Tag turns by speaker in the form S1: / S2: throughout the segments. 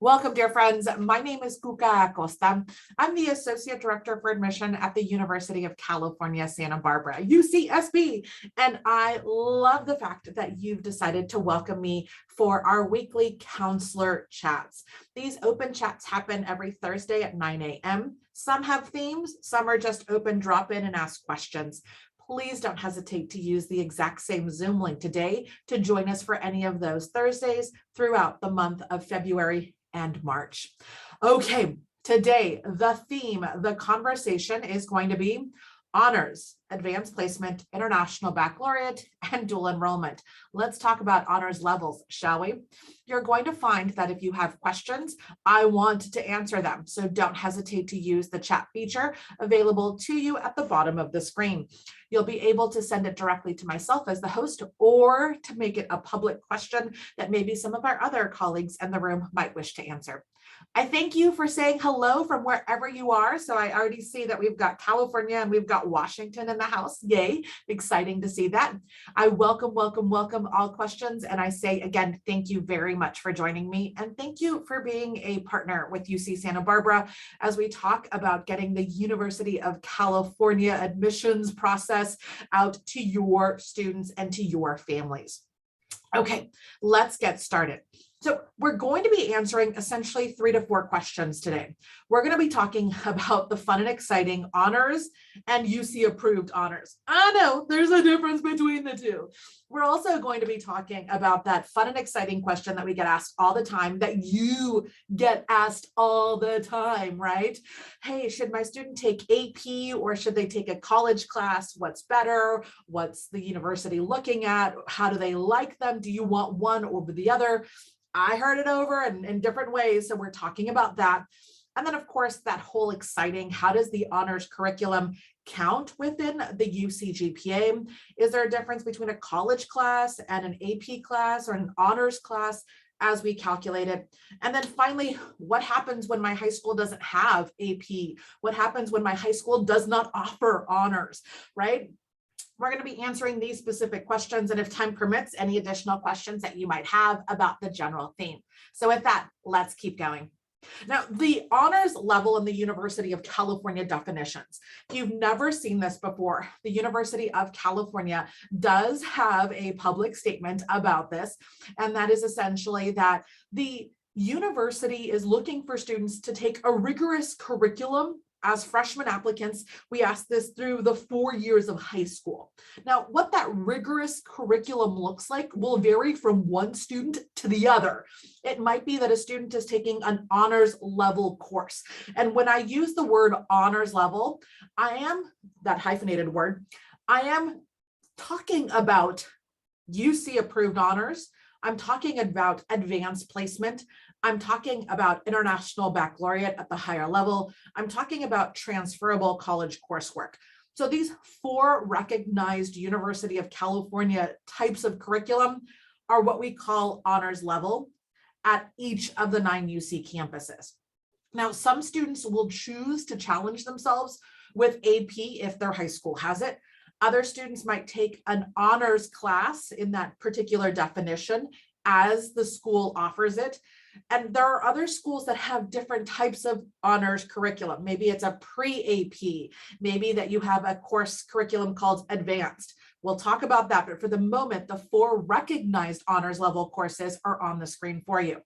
S1: Welcome, dear friends. My name is Cuca Acosta. I'm the Associate Director for Admission at the University of California, Santa Barbara, UCSB. And I love the fact that you've decided to welcome me for our weekly counselor chats. These open chats happen every Thursday at 9 a.m. Some have themes, some are just open, drop in and ask questions. Please don't hesitate to use the exact same Zoom link today to join us for any of those Thursdays throughout the month of February and March. Okay, today, the theme, the conversation is going to be honors, advanced placement, international baccalaureate, and dual enrollment. Let's talk about honors levels, shall we? You're going to find that if you have questions, I want to answer them. So don't hesitate to use the chat feature available to you at the bottom of the screen. You'll be able to send it directly to myself as the host or to make it a public question that maybe some of our other colleagues in the room might wish to answer. I thank you for saying hello from wherever you are. So I already see that we've got California and we've got Washington in the house. Yay, exciting to see that. I welcome all questions. And I say again, thank you very much for joining me. And thank you for being a partner with UC Santa Barbara as we talk about getting the University of California admissions process out to your students and to your families. Okay, let's get started. So we're going to be answering essentially 3 to 4 questions today. We're going to be talking about the fun and exciting honors and UC approved honors. I know there's a difference between the two. We're also going to be talking about that fun and exciting question that we get asked all the time, that you get asked all the time, right? Hey, should my student take AP or should they take a college class? What's better? What's the university looking at? How do they like them? Do you want one over the other? I heard it over in different ways. So we're talking about that. And then of course, that whole exciting, how does the honors curriculum count within the UC GPA? Is there a difference between a college class and an AP class or an honors class as we calculate it? And then finally, what happens when my high school doesn't have AP? What happens when my high school does not offer honors, right? We're going to be answering these specific questions, and if time permits, any additional questions that you might have about the general theme. So with that, let's keep going. Now, the honors level in the University of California definitions. If you've never seen this before, the University of California does have a public statement about this, and that is essentially that the university is looking for students to take a rigorous curriculum. As freshman applicants, we ask this through the 4 years of high school. Now, what that rigorous curriculum looks like will vary from one student to the other. It might be that a student is taking an honors level course. And when I use the word honors level, I am, that hyphenated word, I am talking about UC approved honors. I'm talking about advanced placement. I'm talking about international baccalaureate at the higher level. I'm talking about transferable college coursework. So these 4 recognized University of California types of curriculum are what we call honors level at each of the 9 UC campuses. Now, some students will choose to challenge themselves with AP if their high school has it. Other students might take an honors class in that particular definition as the school offers it. And there are other schools that have different types of honors curriculum. Maybe it's a pre-AP, maybe that you have a course curriculum called advanced. We'll talk about that, but for the moment, the 4 recognized honors level courses are on the screen for you.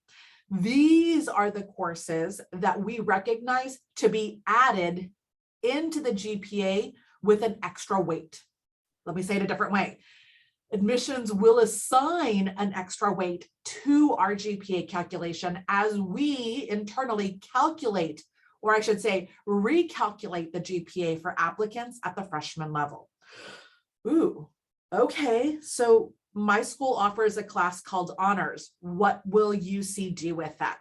S1: These are the courses that we recognize to be added into the GPA with an extra weight. Let me say it a different way. Admissions will assign an extra weight to our GPA calculation as we internally calculate, or I should say, recalculate the GPA for applicants at the freshman level. Ooh, okay. So my school offers a class called Honors. What will UC do with that?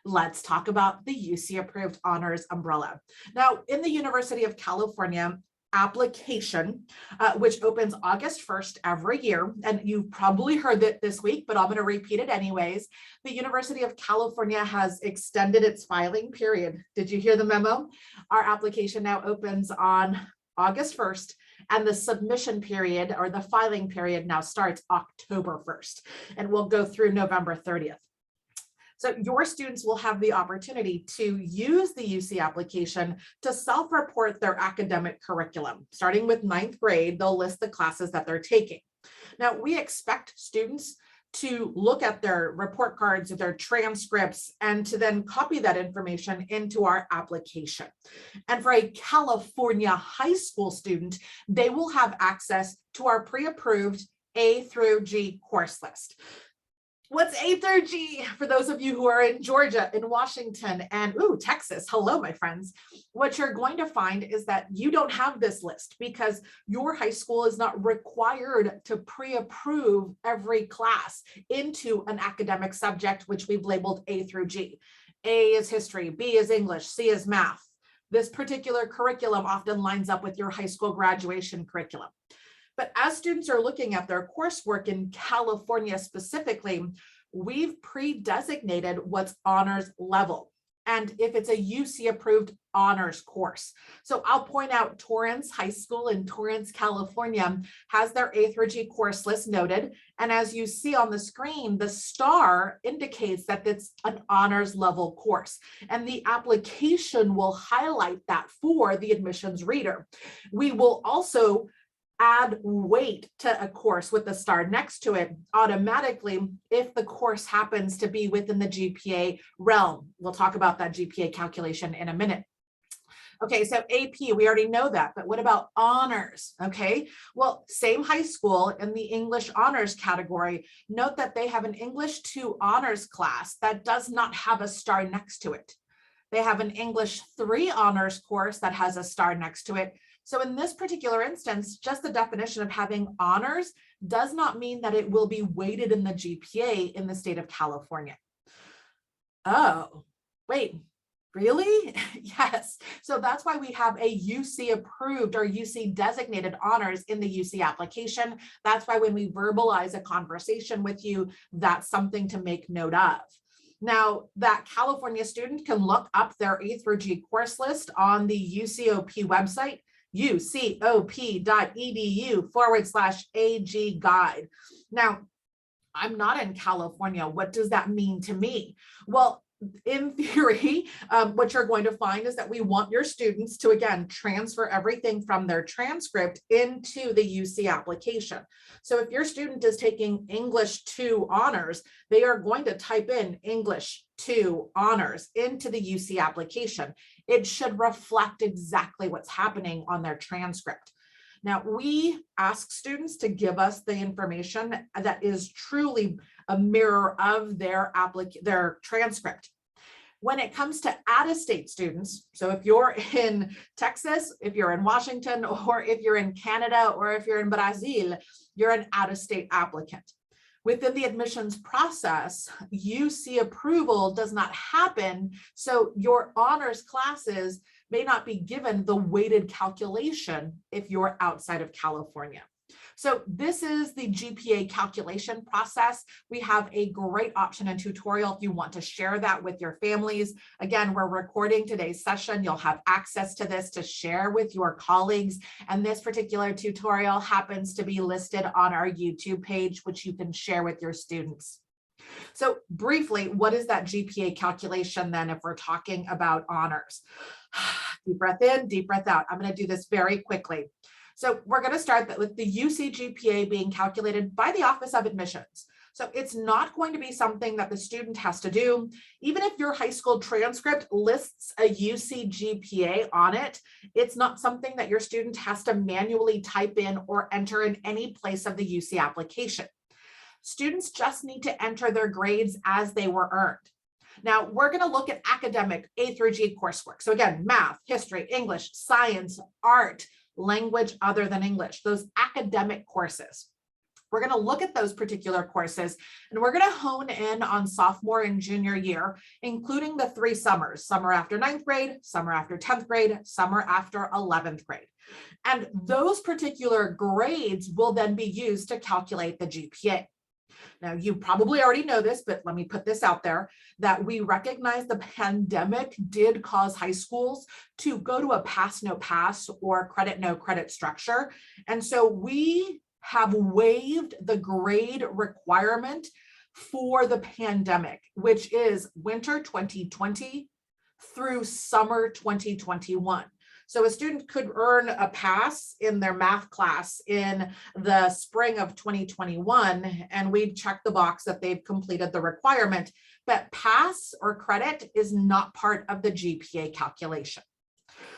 S1: Let's talk about the UC approved honors umbrella. Now, in the University of California, application, which opens August 1st every year. And you've probably heard it this week, but I'm going to repeat it anyways. The University of California has extended its filing period. Did you hear the memo? Our application now opens on August 1st, and the submission period or the filing period now starts October 1st, and we'll go through November 30th. So your students will have the opportunity to use the UC application to self-report their academic curriculum. Starting with 9th grade, they'll list the classes that they're taking. Now, we expect students to look at their report cards or their transcripts and to then copy that information into our application. And for a California high school student, they will have access to our pre-approved A through G course list. What's A through G for those of you who are in Georgia, in Washington, and Texas? Hello, my friends. What you're going to find is that you don't have this list because your high school is not required to pre-approve every class into an academic subject, which we've labeled A through G. A is history, B is English, C is math. This particular curriculum often lines up with your high school graduation curriculum. But as students are looking at their coursework in California specifically, we've pre-designated what's honors level. And if it's a UC approved honors course. So I'll point out Torrance High School in Torrance, California has their A through G course list noted. And as you see on the screen, the star indicates that it's an honors level course. And the application will highlight that for the admissions reader. We will also add weight to a course with the star next to it automatically if the course happens to be within the GPA realm. We'll talk about that GPA calculation in a minute. Okay, so AP, we already know that, but what about honors? Okay, well, same high school in the English honors category. Note that they have an English 2 honors class that does not have a star next to it. They have an English 3 honors course that has a star next to it. So in this particular instance, just the definition of having honors does not mean that it will be weighted in the GPA in the state of California. Oh, wait, really? Yes. So that's why we have a UC approved or UC designated honors in the UC application. That's why when we verbalize a conversation with you, that's something to make note of. Now, that California student can look up their A through G course list on the UCOP website, ucop.edu/AG guide. Now, I'm not in California. What does that mean to me? Well, in theory, what you're going to find is that we want your students to, again, transfer everything from their transcript into the UC application. So if your student is taking English 2 honors, they are going to type in English 2 honors into the UC application. It should reflect exactly what's happening on their transcript. Now, we ask students to give us the information that is truly a mirror of their transcript. When it comes to out-of-state students, so if you're in Texas, if you're in Washington, or if you're in Canada, or if you're in Brazil, you're an out-of-state applicant. Within the admissions process, UC approval does not happen, so your honors classes may not be given the weighted calculation if you're outside of California. So this is the GPA calculation process. We have a great option and tutorial if you want to share that with your families. Again, we're recording today's session. You'll have access to this to share with your colleagues. And this particular tutorial happens to be listed on our YouTube page, which you can share with your students. So briefly, what is that GPA calculation then if we're talking about honors? Deep breath in, deep breath out. I'm going to do this very quickly. So we're going to start with the UC GPA being calculated by the Office of Admissions. So it's not going to be something that the student has to do. Even if your high school transcript lists a UC GPA on it, it's not something that your student has to manually type in or enter in any place of the UC application. Students just need to enter their grades as they were earned. Now, we're going to look at academic A through G coursework. So again, math, history, English, science, art, language other than English, those academic courses. We're going to look at those particular courses, and we're going to hone in on sophomore and junior year, including the 3 summers, summer after 9th grade, summer after 10th grade, summer after 11th grade. And those particular grades will then be used to calculate the GPA. Now, you probably already know this, but let me put this out there, that we recognize the pandemic did cause high schools to go to a pass, no pass or credit, no credit structure. And so we have waived the grade requirement for the pandemic, which is winter 2020 through summer 2021. So a student could earn a pass in their math class in the spring of 2021, and we'd check the box that they've completed the requirement, but pass or credit is not part of the GPA calculation.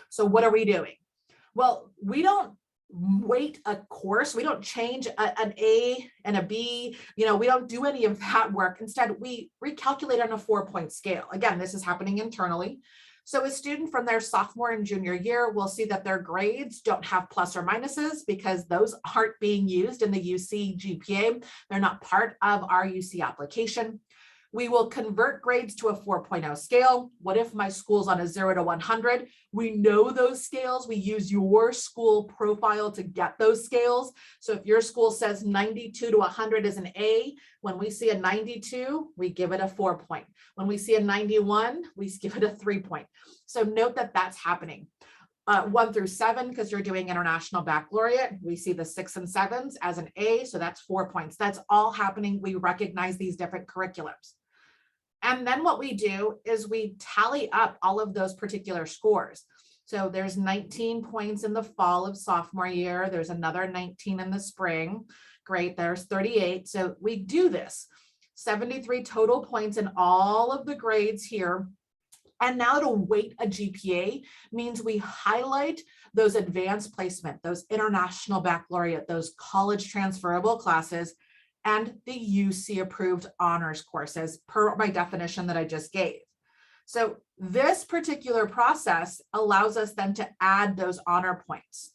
S1: So what are we doing? Well, we don't weight a course. We don't change an A and a B. We don't do any of that work. Instead, we recalculate on a 4-point scale. Again, this is happening internally. So a student from their sophomore and junior year will see that their grades don't have plus or minuses because those aren't being used in the UC GPA. They're not part of our UC application. We will convert grades to a 4.0 scale. What if my school's on a 0 to 100? We know those scales. We use your school profile to get those scales. So if your school says 92 to 100 is an A, when we see a 92, we give it a 4-point. When we see a 91, we give it a 3-point. So note that that's happening. 1 through 7, because you're doing international baccalaureate, we see the 6 and 7s as an A, so that's 4 points. That's all happening. We recognize these different curriculums. And then what we do is we tally up all of those particular scores. So there's 19 points in the fall of sophomore year. There's another 19 in the spring. Great, there's 38. So we do this. 73 total points in all of the grades here. And now to weight a GPA means we highlight those advanced placement, those international baccalaureate, those college transferable classes, and the UC approved honors courses per my definition that I just gave. So this particular process allows us then to add those honor points.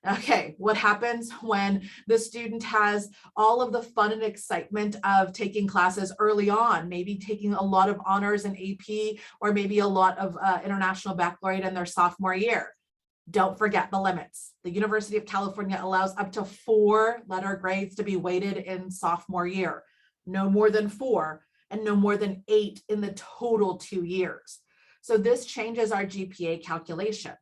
S1: Okay, what happens when the student has all of the fun and excitement of taking classes early on, maybe taking a lot of honors in AP or maybe a lot of international baccalaureate in their sophomore year? Don't forget the limits. The University of California allows up to 4 letter grades to be weighted in sophomore year, no more than 4, and no more than 8 in the total 2 years. So this changes our GPA calculation.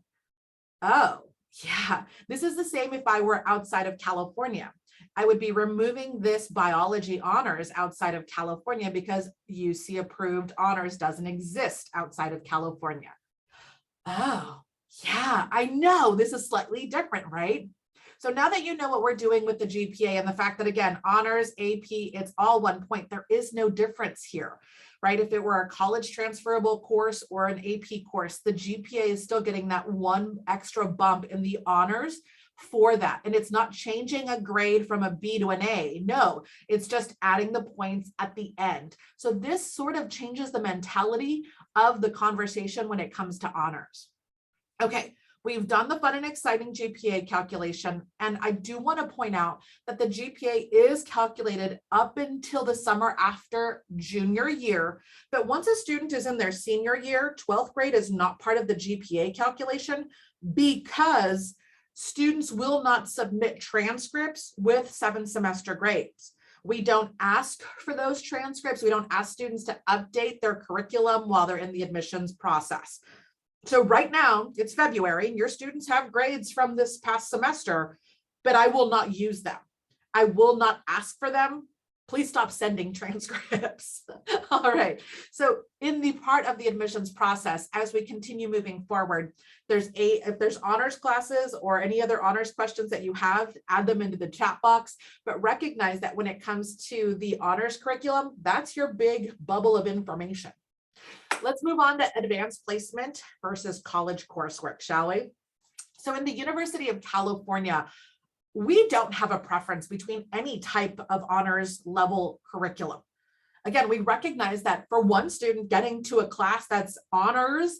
S1: Oh, yeah, this is the same if I were outside of California. I would be removing this biology honors outside of California because UC approved honors doesn't exist outside of California. Oh, yeah, I know this is slightly different, right? So now that you know what we're doing with the GPA and the fact that, again, honors, AP, it's all 1 point, there is no difference here, right? If it were a college transferable course or an AP course, the GPA is still getting that 1 extra bump in the honors for that. And it's not changing a grade from a B to an A. No, it's just adding the points at the end. So this sort of changes the mentality of the conversation when it comes to honors. Okay, we've done the fun and exciting GPA calculation, and I do want to point out that the GPA is calculated up until the summer after junior year, but once a student is in their senior year, 12th grade is not part of the GPA calculation because students will not submit transcripts with 7-semester grades. We don't ask for those transcripts. We don't ask students to update their curriculum while they're in the admissions process. So right now, it's February, and your students have grades from this past semester, but I will not use them. I will not ask for them. Please stop sending transcripts. All right. So in the part of the admissions process, as we continue moving forward, if there's honors classes or any other honors questions that you have, add them into the chat box, but recognize that when it comes to the honors curriculum, that's your big bubble of information. Let's move on to advanced placement versus college coursework, shall we? So in the University of California, we don't have a preference between any type of honors level curriculum. Again, we recognize that for one student, getting to a class that's honors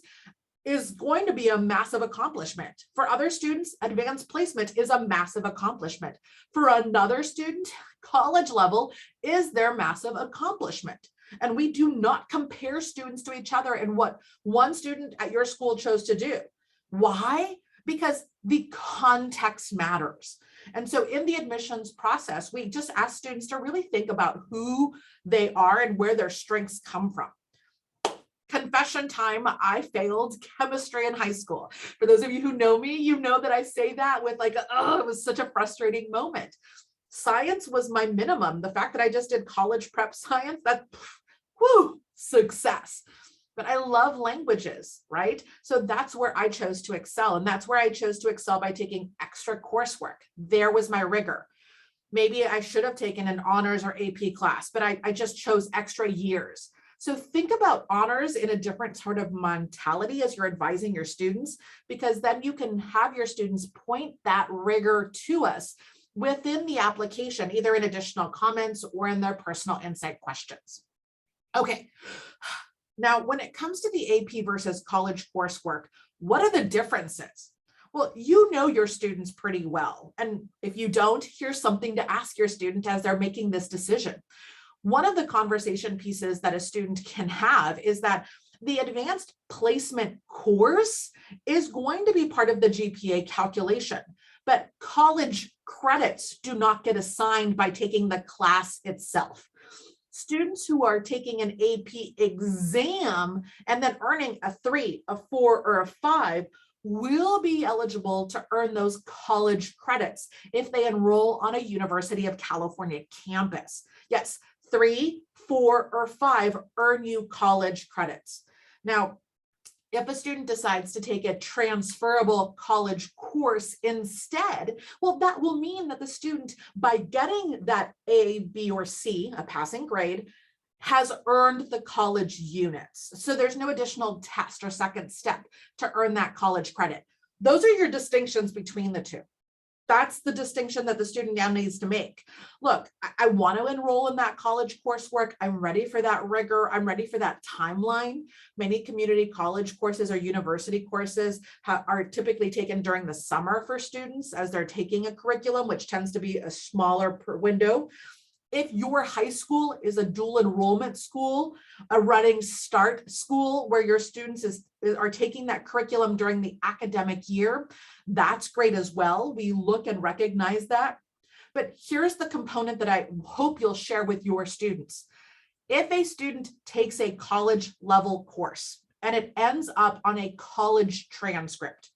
S1: is going to be a massive accomplishment. For other students, advanced placement is a massive accomplishment. For another student, college level is their massive accomplishment. And we do not compare students to each other in what one student at your school chose to do. Why? Because the context matters. And so in the admissions process, we just ask students to really think about who they are and where their strengths come from. Confession time, I failed chemistry in high school. For those of you who know me, you know that I say that with like, oh, it was such a frustrating moment. Science was my minimum. The fact that I just did college prep science, that, whoo, success. But I love languages, right? So that's where I chose to excel. And that's where I chose to excel by taking extra coursework. There was my rigor. Maybe I should have taken an honors or AP class, but I just chose extra years. So think about honors in a different sort of mentality as you're advising your students, because then you can have your students point that rigor to us within the application, either in additional comments or in their personal insight questions. Okay, now when it comes to the AP versus college coursework, what are the differences? Well, you know your students pretty well. And if you don't, here's something to ask your student as they're making this decision. One of the conversation pieces that a student can have is that the advanced placement course is going to be part of the GPA calculation, but college credits do not get assigned by taking the class itself. Students who are taking an AP exam and then earning a 3, a 4, or a 5 will be eligible to earn those college credits if they enroll on a University of California campus. Yes, 3, 4, or 5 earn you college credits. Now, if a student decides to take a transferable college course instead, well, that will mean that the student, by getting that A, B, or C, a passing grade, has earned the college units. So there's no additional test or second step to earn that college credit. Those are your distinctions between the two. That's the distinction that the student now needs to make. Look, I want to enroll in that college coursework. I'm ready for that rigor. I'm ready for that timeline. Many community college courses or university courses are typically taken during the summer for students as they're taking a curriculum, which tends to be a smaller window. If your high school is a dual enrollment school, a running start school where your students are taking that curriculum during the academic year, that's great as well. We look and recognize that. But here's the component that I hope you'll share with your students. If a student takes a college level course and it ends up on a college transcript,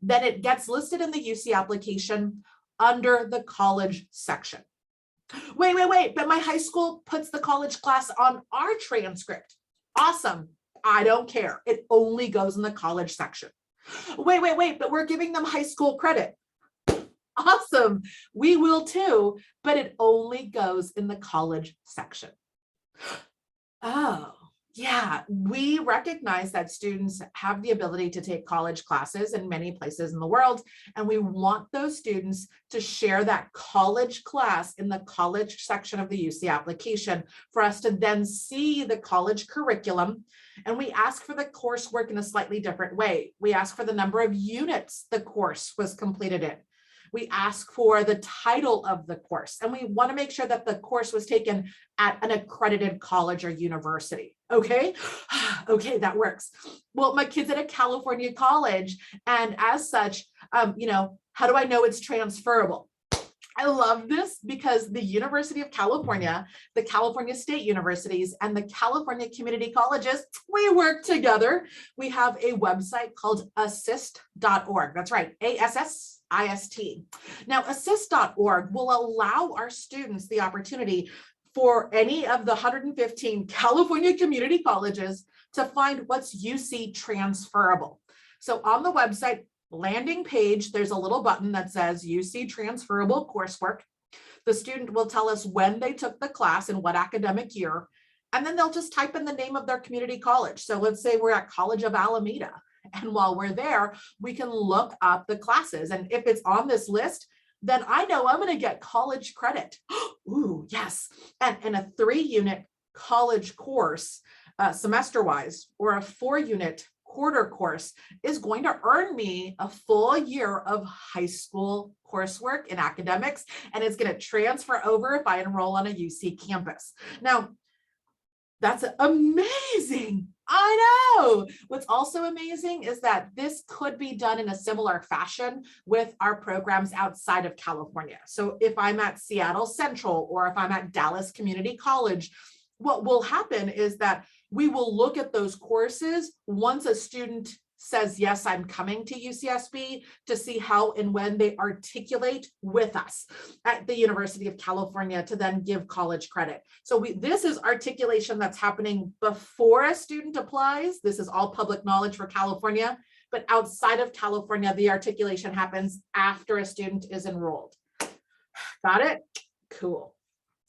S1: then it gets listed in the UC application under the college section. Wait, but my high school puts the college class on our transcript. Awesome. I don't care. It only goes in the college section. Wait, but we're giving them high school credit. Awesome. We will too, but it only goes in the college section. Oh, yeah, we recognize that students have the ability to take college classes in many places in the world, and we want those students to share that college class in the college section of the UC application for us to then see the college curriculum. And we ask for the coursework in a slightly different way. We ask for the number of units the course was completed in. We ask for the title of the course, and we want to make sure that the course was taken at an accredited college or university. Okay, okay, that works. Well, my kid's at a California college, and as such, how do I know it's transferable? I love this because the University of California, the California State Universities, and the California Community Colleges, we work together. We have a website called assist.org. That's right, ASSIST. Now, assist.org will allow our students the opportunity for any of the 115 California community colleges to find what's UC transferable. So on the website landing page, there's a little button that says UC transferable coursework. The student will tell us when they took the class and what academic year, and then they'll just type in the name of their community college. So let's say we're at College of Alameda, and while we're there, we can look up the classes. And if it's on this list, then I know I'm going to get college credit. Ooh, yes. And a 3-unit college course semester-wise, or a 4-unit quarter course is going to earn me a full year of high school coursework in academics, and it's going to transfer over if I enroll on a UC campus. Now, that's amazing. I know. What's also amazing is that this could be done in a similar fashion with our programs outside of California. So if I'm at Seattle Central or if I'm at Dallas Community College, what will happen is that we will look at those courses once a student says, yes, I'm coming to UCSB, to see how and when they articulate with us at the University of California to then give college credit. So this is articulation that's happening before a student applies. This is all public knowledge for California, but outside of California, the articulation happens after a student is enrolled. Got it? Cool.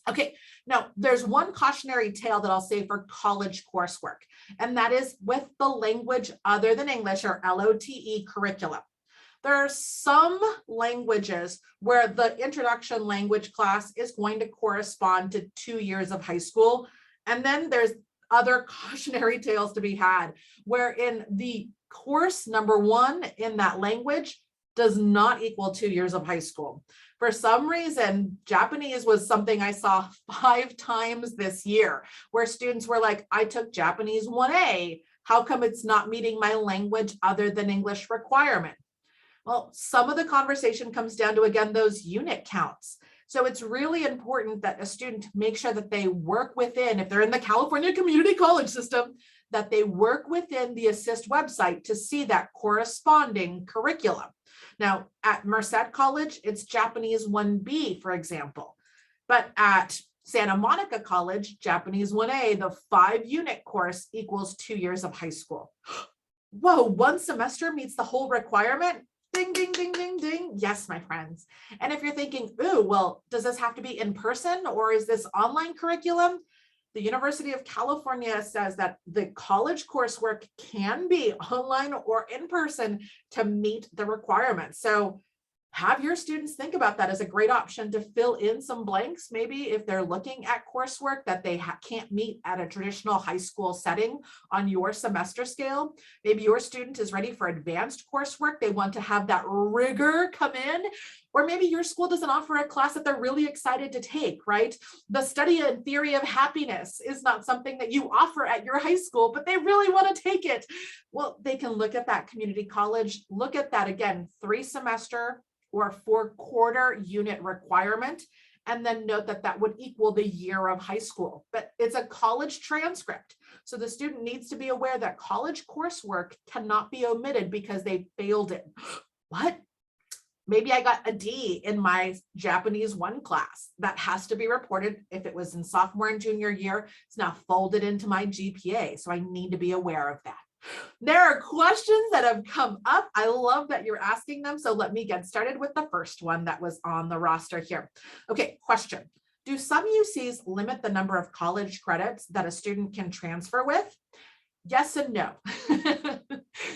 S1: Okay, now there's one cautionary tale that I'll say for college coursework, and that is with the language other than English, or LOTE curriculum. There are some languages where the introduction language class is going to correspond to 2 years of high school. And then there's other cautionary tales to be had, wherein the course number 1 in that language does not equal 2 years of high school. For some reason, Japanese was something I saw 5 times this year, where students were like, I took Japanese 1A. How come it's not meeting my language other than English requirement? Well, some of the conversation comes down to, again, those unit counts. So it's really important that a student make sure that they work within, if they're in the California community college system, that they work within the Assist website to see that corresponding curriculum. Now, at Merced College, it's Japanese 1B, for example. But at Santa Monica College, Japanese 1A, the 5-unit course equals 2 years of high school. Whoa, 1 semester meets the whole requirement? Ding, ding, ding, ding, ding. Yes, my friends. And if you're thinking, ooh, well, does this have to be in person or is this online curriculum? The University of California says that the college coursework can be online or in person to meet the requirements. So have your students think about that as a great option to fill in some blanks. Maybe if they're looking at coursework that they can't meet at a traditional high school setting on your semester scale. Maybe your student is ready for advanced coursework. They want to have that rigor come in. Or maybe your school doesn't offer a class that they're really excited to take, right? The study and theory of happiness is not something that you offer at your high school, but they really want to take it. Well, they can look at that community college, look at that again, 3-semester or 4-quarter unit requirement, and then note that that would equal the year of high school. But it's a college transcript. So the student needs to be aware that college coursework cannot be omitted because they failed it. What? Maybe I got a D in my Japanese 1 class. That has to be reported. If it was in sophomore and junior year, it's now folded into my GPA. So I need to be aware of that. There are questions that have come up. I love that you're asking them. So let me get started with the first one that was on the roster here. Okay, question. Do some UCs limit the number of college credits that a student can transfer with? Yes and no.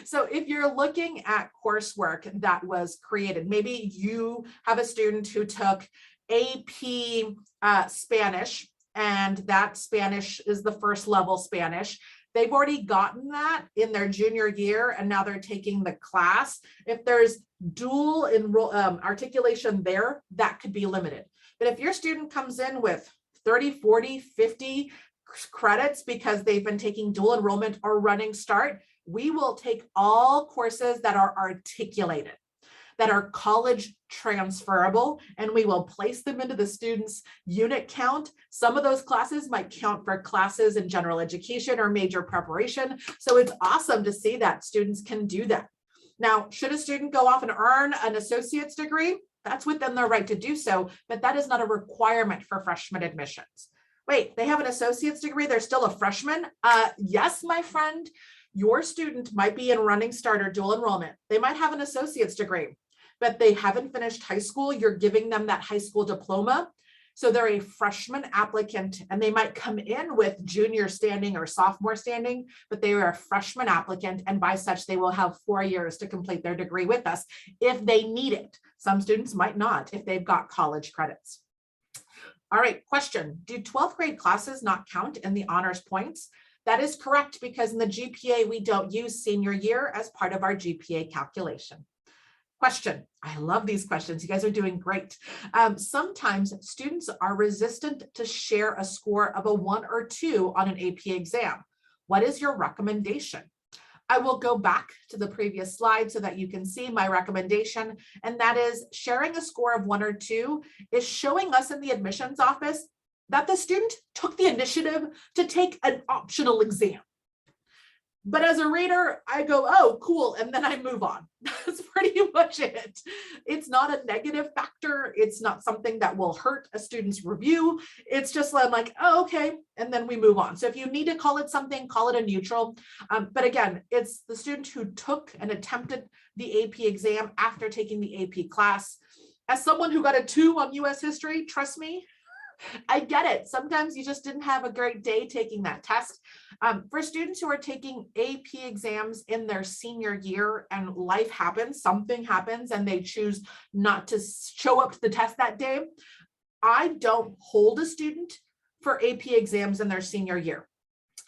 S1: So if you're looking at coursework that was created, maybe you have a student who took AP Spanish, and that Spanish is the first level Spanish. They've already gotten that in their junior year, and now they're taking the class. If there's dual articulation there, that could be limited. But if your student comes in with 30, 40, 50 credits because they've been taking dual enrollment or running start, we will take all courses that are articulated, that are college transferable, and we will place them into the student's unit count. Some of those classes might count for classes in general education or major preparation. So it's awesome to see that students can do that. Now, should a student go off and earn an associate's degree? That's within their right to do so, but that is not a requirement for freshman admissions. Wait, they have an associate's degree, they're still a freshman? Yes, my friend, your student might be in running start or dual enrollment. They might have an associate's degree, but they haven't finished high school. You're giving them that high school diploma. So they're a freshman applicant, and they might come in with junior standing or sophomore standing, but they are a freshman applicant, and by such, they will have 4 years to complete their degree with us if they need it. Some students might not if they've got college credits. All right, question. Do 12th grade classes not count in the honors points? That is correct, because in the GPA, we don't use senior year as part of our GPA calculation. Question. I love these questions. You guys are doing great. Sometimes students are resistant to share a score of a 1 or 2 on an AP exam. What is your recommendation? I will go back to the previous slide so that you can see my recommendation, and that is sharing a score of 1 or 2 is showing us in the admissions office that the student took the initiative to take an optional exam. But as a reader, I go, oh, cool. And then I move on. That's pretty much it. It's not a negative factor. It's not something that will hurt a student's review. It's just I'm like, oh, okay. And then we move on. So if you need to call it something, call it a neutral. But again, it's the student who took and attempted the AP exam after taking the AP class. As someone who got a 2 on US history, trust me, I get it. Sometimes you just didn't have a great day taking that test. For students who are taking AP exams in their senior year and life happens, something happens, and they choose not to show up to the test that day, I don't hold a student for AP exams in their senior year.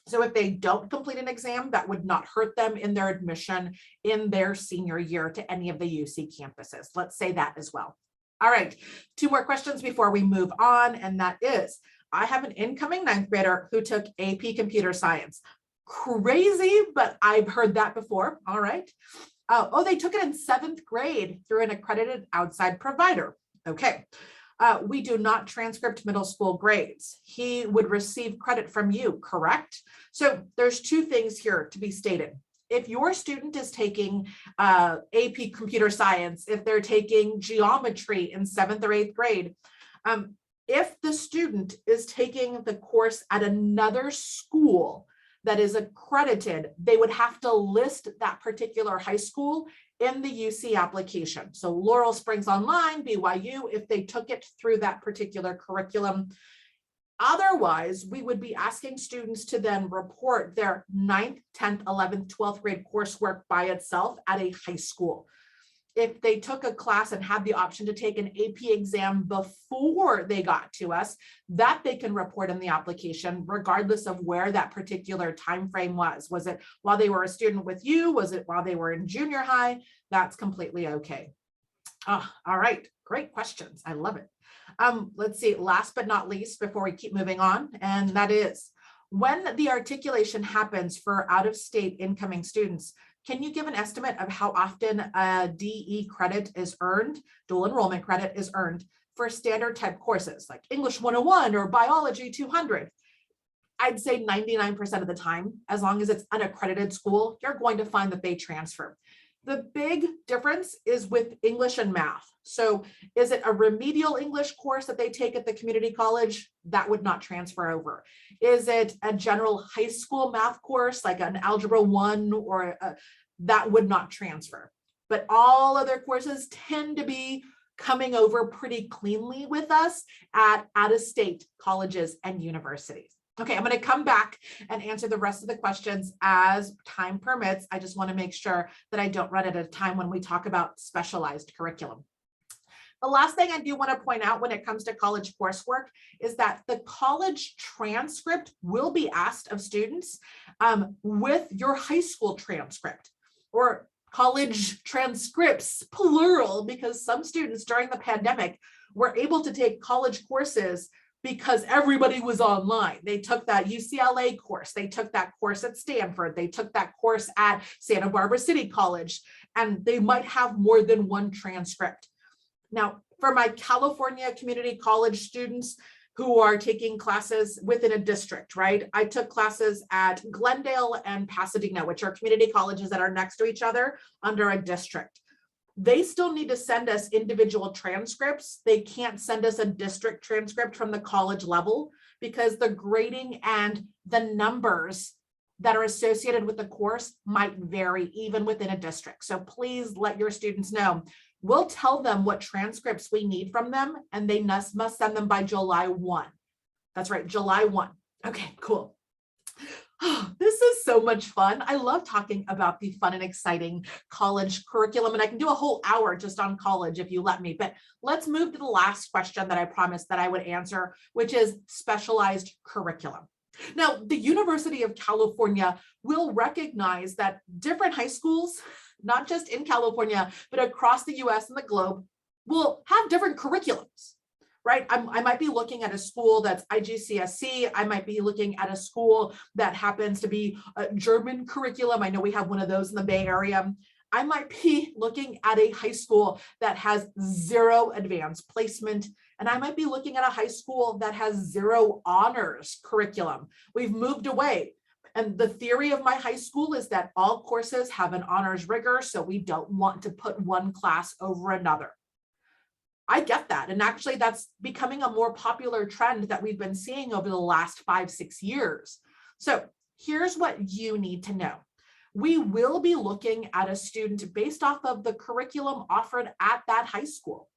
S1: So if they don't complete an exam, that would not hurt them in their admission in their senior year to any of the UC campuses. Let's say that as well. All right, 2 more questions before we move on, and that is, I have an incoming 9th grader who took AP Computer Science. Crazy, but I've heard that before. All right. Oh, they took it in 7th grade through an accredited outside provider. Okay. We do not transcript middle school grades. He would receive credit from you, correct? So there's 2 things here to be stated. If your student is taking AP Computer Science, if they're taking geometry in 7th or 8th grade, if the student is taking the course at another school that is accredited, they would have to list that particular high school in the UC application. So Laurel Springs Online, BYU, if they took it through that particular curriculum. Otherwise, we would be asking students to then report their 9th, 10th, 11th, 12th grade coursework by itself at a high school. If they took a class and had the option to take an AP exam before they got to us, that they can report in the application, regardless of where that particular time frame was. Was it while they were a student with you? Was it while they were in junior high? That's completely okay. All right, great questions. I love it. Let's see, last but not least, before we keep moving on, and that is, when the articulation happens for out-of-state incoming students, can you give an estimate of how often a DE credit is earned, dual enrollment credit is earned for standard type courses like English 101 or Biology 200? I'd say 99% of the time, as long as it's an accredited school, you're going to find that they transfer. The big difference is with English and math. So is it a remedial English course that they take at the community college? That would not transfer over. Is it a general high school math course like an Algebra 1 or that would not transfer. But all other courses tend to be coming over pretty cleanly with us at out-of-state colleges and universities. Okay, I'm going to come back and answer the rest of the questions as time permits. I just want to make sure that I don't run out of time when we talk about specialized curriculum. The last thing I do want to point out when it comes to college coursework is that the college transcript will be asked of students with your high school transcript, or college transcripts, plural, because some students during the pandemic were able to take college courses because everybody was online. They took that UCLA course, they took that course at Stanford, they took that course at Santa Barbara City College, and they might have more than one transcript. Now, for my California community college students who are taking classes within a district, right? I took classes at Glendale and Pasadena, which are community colleges that are next to each other under a district. They still need to send us individual transcripts. They can't send us a district transcript from the college level because the grading and the numbers that are associated with the course might vary even within a district. So please let your students know. We'll tell them what transcripts we need from them, and they must send them by July 1. That's right, July 1. Okay, cool. Oh, this is so much fun. I love talking about the fun and exciting college curriculum, and I can do a whole hour just on college if you let me. But let's move to the last question that I promised that I would answer, which is specialized curriculum. Now, the University of California will recognize that different high schools, not just in California, but across the US and the globe, will have different curriculums, right? I might be looking at a school that's IGCSE. I might be looking at a school that happens to be a German curriculum. I know we have one of those in the Bay Area. I might be looking at a high school that has 0 advanced placement, and I might be looking at a high school that has 0 honors curriculum. We've moved away. And the theory of my high school is that all courses have an honors rigor, so we don't want to put one class over another. I get that. And actually, that's becoming a more popular trend that we've been seeing over the last 5-6 years. So here's what you need to know. We will be looking at a student based off of the curriculum offered at that high school.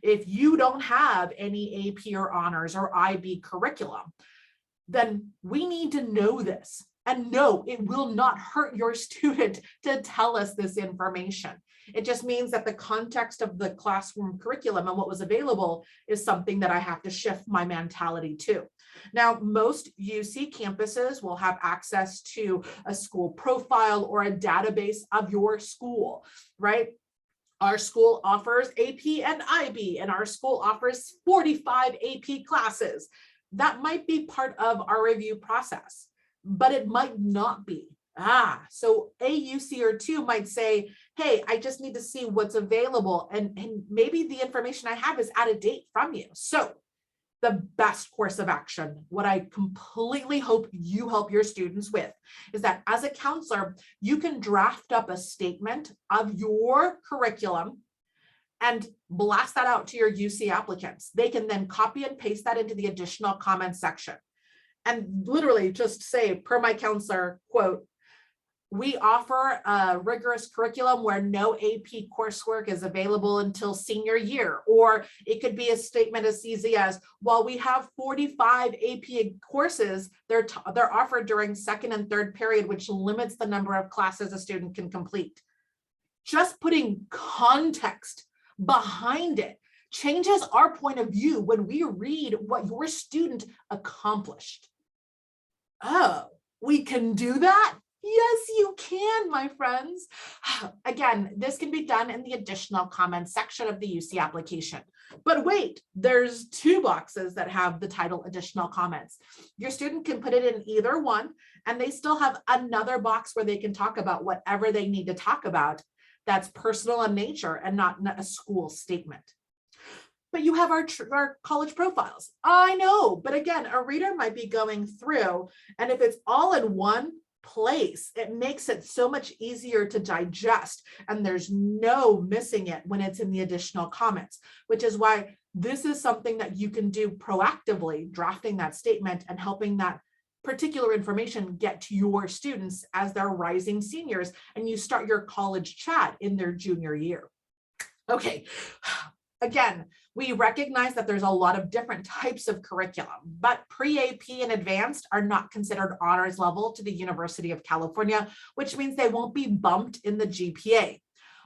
S1: If you don't have any AP or honors or IB curriculum, then we need to know this. And no, it will not hurt your student to tell us this information. It just means that the context of the classroom curriculum and what was available is something that I have to shift my mentality to. Now, most UC campuses will have access to a school profile or a database of your school, right? Our school offers AP and IB, and our school offers 45 AP classes. That might be part of our review process, but it might not be. So a UC or two might say, hey, I just need to see what's available. And maybe the information I have is out of date from you. So the best course of action, what I completely hope you help your students with, is that as a counselor, you can draft up a statement of your curriculum and blast that out to your UC applicants. They can then copy and paste that into the additional comments section. And literally just say, per my counselor, quote, we offer a rigorous curriculum where no AP coursework is available until senior year. Or it could be a statement as easy as, while we have 45 AP courses, they're offered during second and third period, which limits the number of classes a student can complete. Just putting context behind it changes our point of view when we read what your student accomplished. Oh, we can do that? Yes, you can, my friends. Again, this can be done in the additional comments section of the UC application. But wait, there's 2 boxes that have the title additional comments. Your student can put it in either one, and they still have another box where they can talk about whatever they need to talk about that's personal in nature and not a school statement. But you have our college profiles. I know, but again, a reader might be going through, and if it's all in one place, it makes it so much easier to digest, and there's no missing it when it's in the additional comments, which is why this is something that you can do proactively, drafting that statement and helping that particular information get to your students as they're rising seniors and you start your college chat in their junior year. Okay. Again, we recognize that there's a lot of different types of curriculum, but pre-AP and advanced are not considered honors level to the University of California, which means they won't be bumped in the GPA.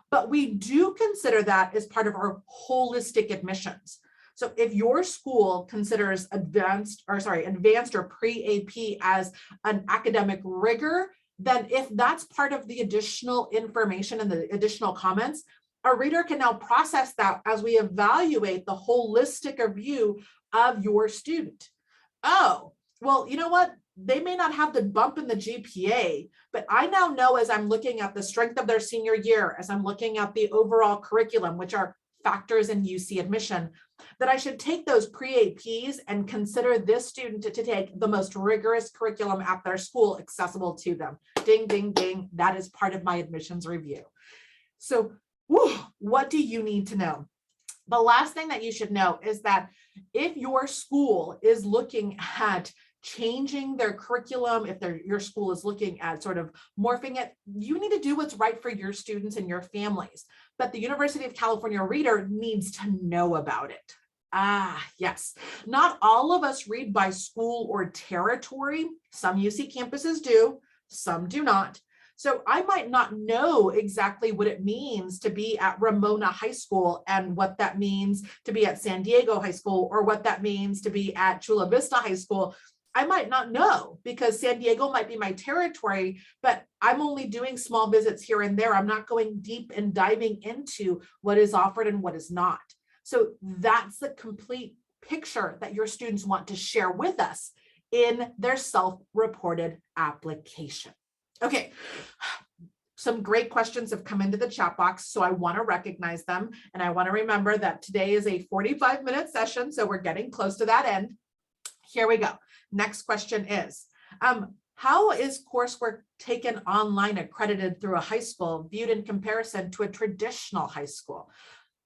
S1: But we do consider that as part of our holistic admissions. So if your school considers advanced or pre-AP as an academic rigor, then if that's part of the additional information and the additional comments, a reader can now process that as we evaluate the holistic review of your student. Oh, well, you know what? They may not have the bump in the GPA, but I now know as I'm looking at the strength of their senior year, as I'm looking at the overall curriculum, which are factors in UC admission, that I should take those pre-APs and consider this student to take the most rigorous curriculum at their school accessible to them. Ding, ding, ding. That is part of my admissions review. So what do you need to know? The last thing that you should know is that if your school is looking at changing their curriculum, if your school is looking at sort of morphing it, you need to do what's right for your students and your families. But the University of California reader needs to know about it. Yes, not all of us read by school or territory. Some UC campuses do, some do not. So I might not know exactly what it means to be at Ramona High School and what that means to be at San Diego High School or what that means to be at Chula Vista High School. I might not know because San Diego might be my territory, but I'm only doing small visits here and there. I'm not going deep and diving into what is offered and what is not. So that's the complete picture that your students want to share with us in their self-reported application. Okay, some great questions have come into the chat box, so I want to recognize them. And I want to remember that today is a 45-minute session, so we're getting close to that end. Here we go. Next question is, How is coursework taken online accredited through a high school viewed in comparison to a traditional high school?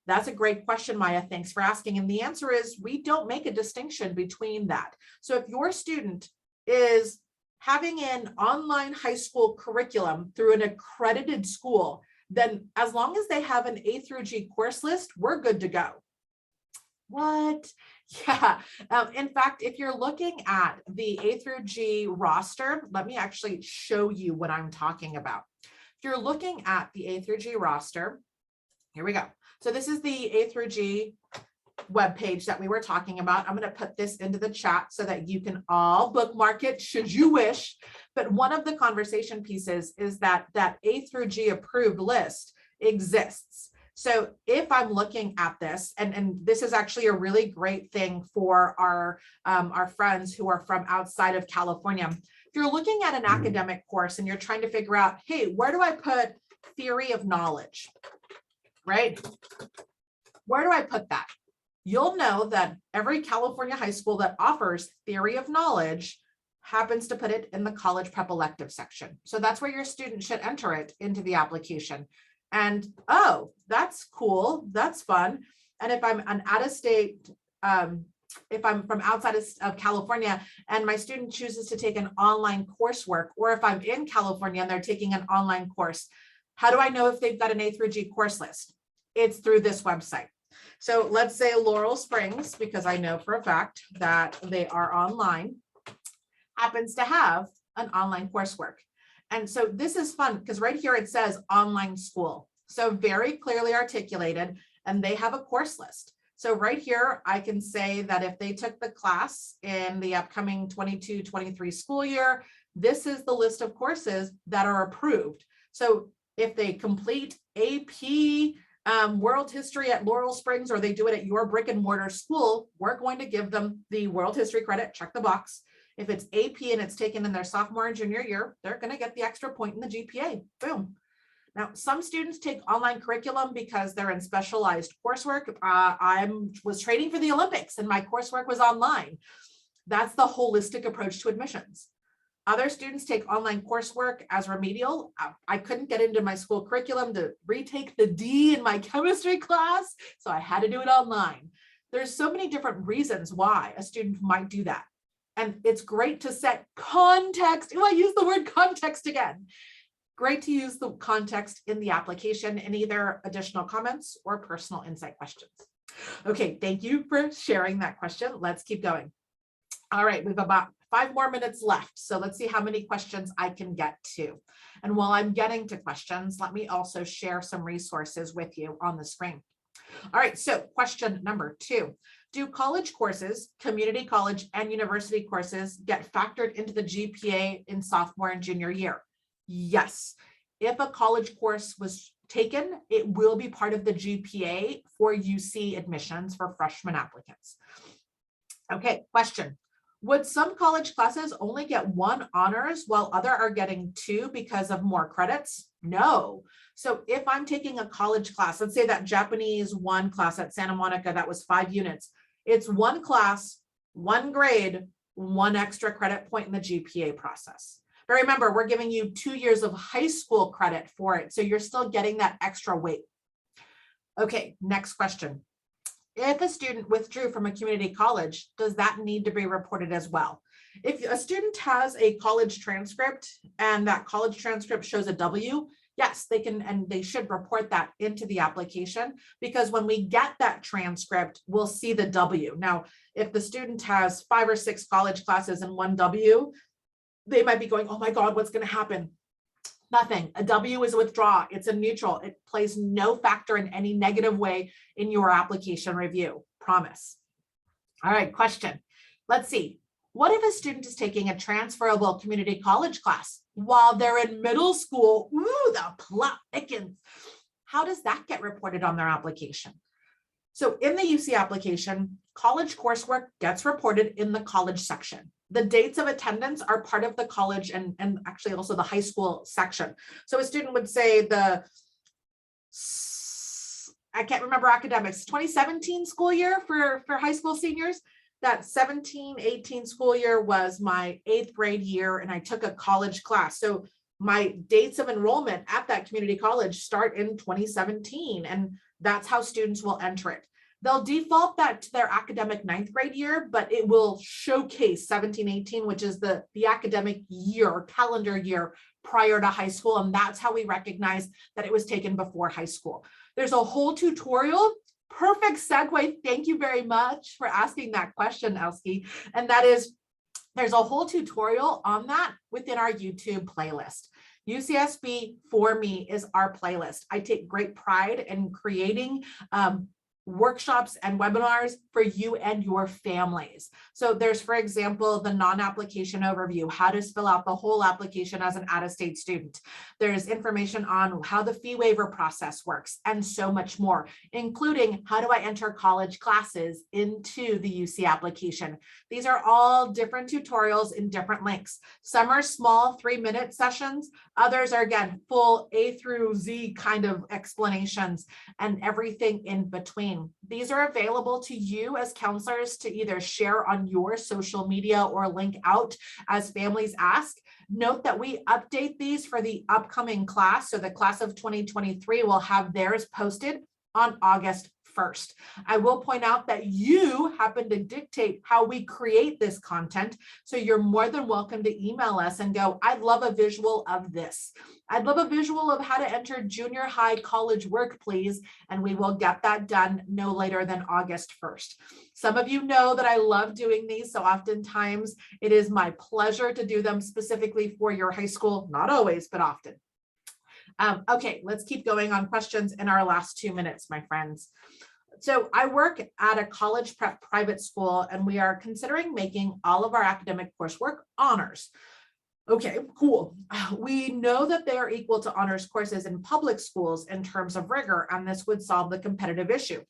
S1: That's a great question, Maya. Thanks for asking. And the answer is we don't make a distinction between that. So if your student is having an online high school curriculum through an accredited school, then as long as they have an A through G course list, we're good to go. What? Yeah. In fact, if you're looking at the A through G roster, let me actually show you what I'm talking about. If you're looking at the A through G roster, here we go. So this is the A through G webpage that we were talking about. I'm going to put this into the chat so that you can all bookmark it should you wish. But one of the conversation pieces is that that A through G approved list exists. So if I'm looking at this, and this is actually a really great thing for our friends who are from outside of California. If you're looking at an academic course and you're trying to figure out, hey, where do I put theory of knowledge, right? Where do I put that? You'll know that every California high school that offers theory of knowledge happens to put it in the college prep elective section. So that's where your student should enter it into the application. And oh, that's cool. That's fun. And if I'm an out-of-state, if I'm from outside of California and my student chooses to take an online coursework, or if I'm in California and they're taking an online course, how do I know if they've got an A through G course list? It's through this website. So let's say Laurel Springs, because I know for a fact that they are online, happens to have an online coursework. And so this is fun because right here it says online school. So very clearly articulated, and they have a course list. So right here, I can say that if they took the class in the upcoming 22-23 school year, this is the list of courses that are approved. So if they complete AP World History at Laurel Springs, or they do it at your brick and mortar school, we're going to give them the World History credit, check the box. If it's AP and it's taken in their sophomore and junior year, they're going to get the extra point in the GPA. Boom. Now, some students take online curriculum because they're in specialized coursework. I was training for the Olympics and my coursework was online. That's the holistic approach to admissions. Other students take online coursework as remedial. I couldn't get into my school curriculum to retake the D in my chemistry class, so I had to do it online. There's so many different reasons why a student might do that. And it's great to set context. Oh, I use the word context again. Great to use the context in the application in either additional comments or personal insight questions. Okay, thank you for sharing that question. Let's keep going. All right, we've about 5 more minutes left. So let's see how many questions I can get to. And while I'm getting to questions, let me also share some resources with you on the screen. All right, so question number 2. Do college courses, community college and university courses get factored into the GPA in sophomore and junior year? Yes. If a college course was taken, it will be part of the GPA for UC admissions for freshman applicants. Okay, question. Would some college classes only get 1 honors while other are getting 2 because of more credits? No. So if I'm taking a college class, let's say that Japanese 1 class at Santa Monica, that was 5 units. It's 1 class, 1 grade, 1 extra credit point in the GPA process. But remember, we're giving you 2 years of high school credit for it. So you're still getting that extra weight. Okay, next question. If a student withdrew from a community college, does that need to be reported as well? If a student has a college transcript and that college transcript shows a W, yes, they can and they should report that into the application, because when we get that transcript, we'll see the W. Now, if the student has 5 or 6 college classes and 1 W, they might be going, oh my God, what's going to happen? Nothing. A W is a withdraw. It's a neutral. It plays no factor in any negative way in your application review. Promise. All right, question. Let's see. What if a student is taking a transferable community college class while they're in middle school? Ooh, the plot thickens. How does that get reported on their application? So in the UC application, college coursework gets reported in the college section. The dates of attendance are part of the college and actually also the high school section. So a student would say I can't remember academics, 2017 school year for high school seniors, that 17-18 school year was my 8th grade year, and I took a college class. So my dates of enrollment at that community college start in 2017, and that's how students will enter it. They'll default that to their academic 9th grade year, but it will showcase 17-18, which is the academic year, calendar year prior to high school. And that's how we recognize that it was taken before high school. There's a whole tutorial. Perfect segue. Thank you very much for asking that question, Elski. And that is, there's a whole tutorial on that within our YouTube playlist. UCSB for me is our playlist. I take great pride in creating workshops and webinars for you and your families. So there's, for example, the non-application overview, how to fill out the whole application as an out-of-state student. There's information on how the fee waiver process works and so much more, including how do I enter college classes into the UC application. These are all different tutorials in different links. Some are small 3-minute sessions. Others are, again, full A through Z kind of explanations and everything in between. These are available to you as counselors to either share on your social media or link out as families ask. Note that we update these for the upcoming class. So the class of 2023 will have theirs posted on August 1st. I will point out that you happen to dictate how we create this content. So you're more than welcome to email us and go, I'd love a visual of this. I'd love a visual of how to enter junior high college work, please. And we will get that done no later than August 1st. Some of you know that I love doing these. So oftentimes it is my pleasure to do them specifically for your high school, not always, but often. Okay, let's keep going on questions in our last 2 minutes, my friends. So I work at a college prep private school, and we are considering making all of our academic coursework honors. Okay, cool. We know that they are equal to honors courses in public schools in terms of rigor, and this would solve the competitive issue.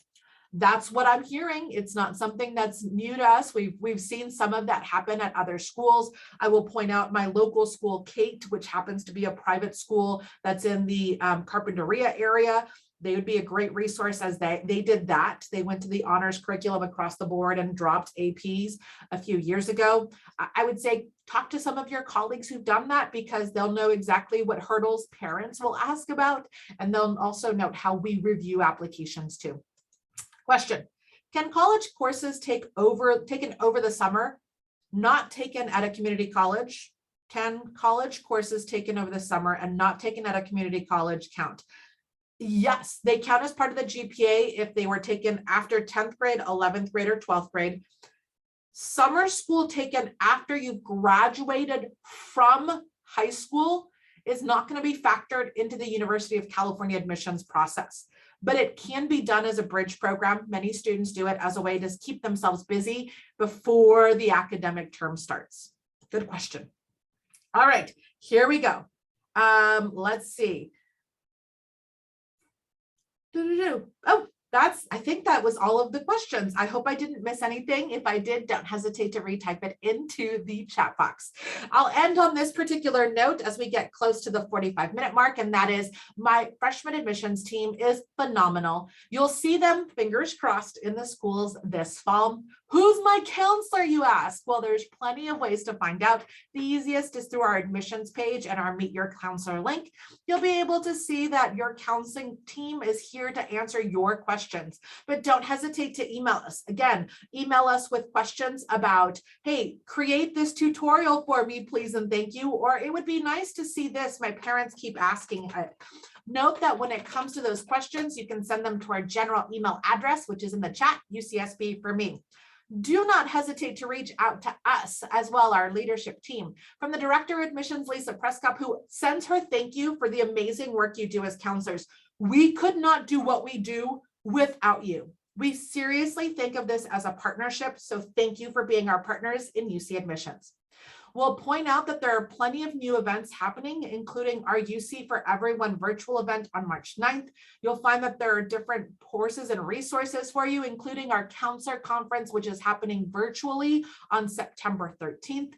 S1: That's what I'm hearing. It's not something that's new to us. We've seen some of that happen at other schools. I will point out my local school, Kate, which happens to be a private school that's in the Carpinteria area. They would be a great resource as they did that. They went to the honors curriculum across the board and dropped APs a few years ago. I would say talk to some of your colleagues who've done that, because they'll know exactly what hurdles parents will ask about, and they'll also note how we review applications too. Question: can college courses taken over the summer not taken at a community college? Can college courses taken over the summer and not taken at a community college count? Yes, they count as part of the GPA if they were taken after 10th grade, 11th grade, or 12th grade. Summer school taken after you graduated from high school is not going to be factored into the University of California admissions process, but it can be done as a bridge program. Many students do it as a way to keep themselves busy before the academic term starts. Good question. All right, here we go. Let's see. Oh, I think that was all of the questions. I hope I didn't miss anything. If I did, don't hesitate to retype it into the chat box. I'll end on this particular note as we get close to the 45-minute mark, and that is my freshman admissions team is phenomenal. You'll see them, fingers crossed, in the schools this fall. Who's my counselor, you ask? Well, there's plenty of ways to find out. The easiest is through our admissions page and our Meet Your Counselor link. You'll be able to see that your counseling team is here to answer your questions, but don't hesitate to email us. Again, email us with questions about, hey, create this tutorial for me, please and thank you, or it would be nice to see this. My parents keep asking it. Note that when it comes to those questions, you can send them to our general email address, which is in the chat, UCSB for me. Do not hesitate to reach out to us as well, our leadership team. From the Director of Admissions, Lisa Prescott, who sends her thank you for the amazing work you do as counselors. We could not do what we do without you. We seriously think of this as a partnership, so thank you for being our partners in UC Admissions. We'll point out that there are plenty of new events happening, including our UC for Everyone virtual event on March 9th. You'll find that there are different courses and resources for you, including our counselor conference, which is happening virtually on September 13th.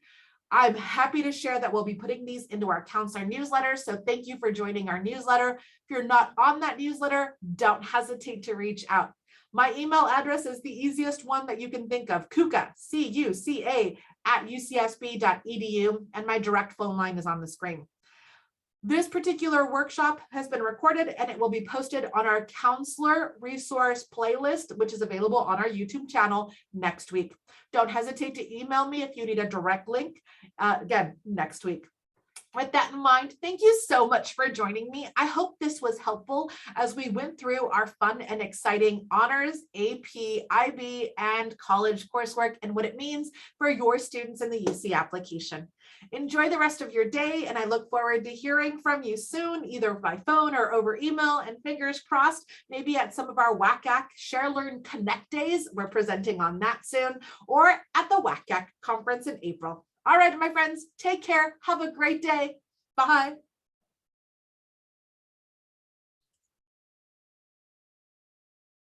S1: I'm happy to share that we'll be putting these into our counselor newsletter. So thank you for joining our newsletter. If you're not on that newsletter, don't hesitate to reach out. My email address is the easiest one that you can think of, Cuca, C-U-C-A, @ucsb.edu, and my direct phone line is on the screen. This particular workshop has been recorded and it will be posted on our counselor resource playlist, which is available on our YouTube channel next week. Don't hesitate to email me if you need a direct link, again, next week. With that in mind, thank you so much for joining me. I hope this was helpful as we went through our fun and exciting honors, AP, IB, and college coursework and what it means for your students in the UC application. Enjoy the rest of your day, and I look forward to hearing from you soon, either by phone or over email, and fingers crossed, maybe at some of our WCAC Share Learn Connect days. We're presenting on that soon, or at the WCAC conference in April. All right, my friends, take care. Have a great day. Bye.